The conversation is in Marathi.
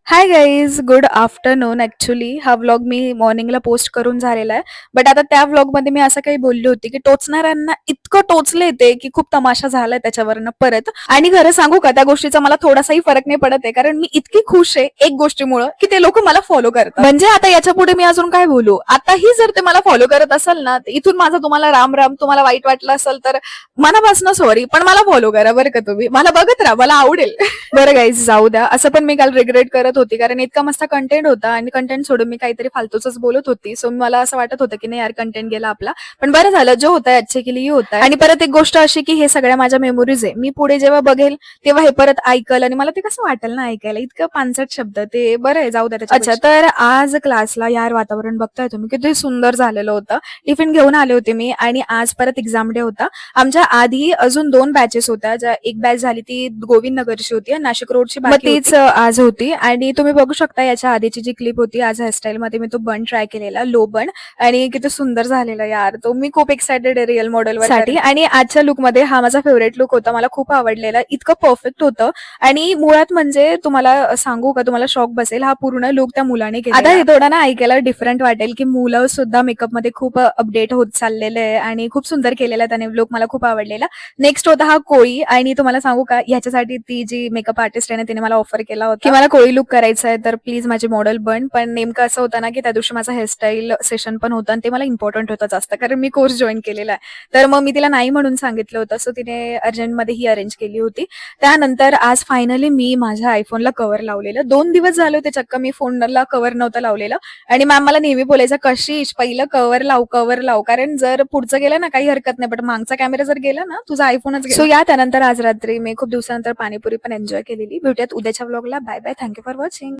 Hi guys, good afternoon. Actually हा व्लॉग मी मॉर्निंगला पोस्ट करून झालेला आहे. बट आता त्या व्लॉगमध्ये मी असं काही बोलली होती, की टोचणाऱ्यांना इतकं टोचलंय ते, की खूप तमाशा झालाय त्याच्यावरनं परत. आणि खरं सांगू का, त्या गोष्टीचा मला थोडासाही फरक नाही पडत आहे. कारण मी इतकी खुश आहे एक गोष्टीमुळं, की ते लोकं मला फॉलो करतात. म्हणजे आता याच्यापुढे मी अजून काय बोलू? आताही जर ते मला फॉलो करत असेल ना, तर इथून माझा तुम्हाला राम राम. तुम्हाला वाईट वाटलं असेल तर मनापासून सॉरी, पण मला फॉलो करा बरं का तुम्ही. मला बघत राहा, मला आवडेल. बरं गाईज, जाऊ द्या. असं पण मी काल रिग्रेट करत होती, कारण इतका मस्त कंटेंट होता आणि कंटेंट सोडून मी काहीतरी फालतूचंच बोलत होती. सो मला असं वाटत होतं, की नाही यार कंटेंट गेला आपला. पण बरं झालं, जो होतंय अच्छे के लिए होता है. आणि परत एक गोष्ट अशी, की हे सगळ्या माझ्या मेमोरीज आहे. मी पुढे जेव्हा बघेल, तेव्हा हे परत ऐकल आणि मला ते कसं वाटेल ना ऐकायला. इतकं पानसट शब्द ते बरं आहे, जाऊ द्या त्याच्यापेक्षा. अच्छा, तर आज क्लासला यार वातावरण बघताय तुम्ही, किती सुंदर झालेलं होतं. टिफिन घेऊन आले होते मी आणि आज परत एक्झाम डे होता. आमच्या आधी अजून 2 बॅचेस होत्या. एक बॅच झाली ती गोविंद नगरची होती आणि नाशिक रोडची बाकी तीच आज होती. आणि तुम्ही बघू शकता याच्या आधीची जी क्लिप होती, आज हेअरस्टाईल मध्ये मी तो बन ट्राय केलेला, लो बन, आणि किती सुंदर झालेला यार तो. मी खूप एक्सायटेड आहे रिअल मॉडेल साठी. आणि आजच्या लुक मध्ये हा माझा फेवरेट लुक होता, मला खूप आवडलेला, इतकं परफेक्ट होतं. आणि मुळात म्हणजे तुम्हाला सांगू का, तुम्हाला शॉक बसेल, हा पूर्ण लुक त्या मुलाने केला. आता हे थोडं ना ऐकायला डिफरंट वाटेल, की मुलं सुद्धा मेकअप मध्ये खूप अपडेट होत चाललेले आहे आणि खूप सुंदर केलेला त्याने लुक, मला खूप आवडलेला. नेक्स्ट होता हा कोळी. आणि तुम्हाला सांगू का, ह्याच्यासाठी ती जी मेकअप आर्टिस्ट आहे ना, तिने मला ऑफर केला होता, की मला कोळी लुक करायचा आहे, तर प्लीज माझी मॉडेल बन. पण नेमकं असं होतं ना, की त्या दिवशी माझा हेअरस्टाईल सेशन पण होतं आणि ते मला इम्पॉर्टंट होतं जास्त, कारण मी कोर्स जॉईन केलेला आहे. तर मग मी तिला नाही म्हणून सांगितलं होतं. सो तिने अर्जंटमध्ये ही अरेंज केली होती. त्यानंतर आज फायनली मी माझ्या आयफोनला कव्हर लावलेलं. 2 दिवस झाले होते चक्क मी फोनला कव्हर नव्हतं लावलेलं. आणि मॅम मला नेहमी बोलायचं, कशिश पहिलं कव्हर लाव, कव्हर लाव, कारण जर पुढचं गेलं ना काही हरकत नाही, पण मागचा कॅमेरा जर गेला ना, तुझा आयफोनच गेला. सो या त्यानंतर आज रात्री मी खूप दिवसानंतर पाणीपुरी पण एन्जॉय केलेली. भेटूयात उद्याच्या व्लॉगला. Bye bye. Thank you for watching.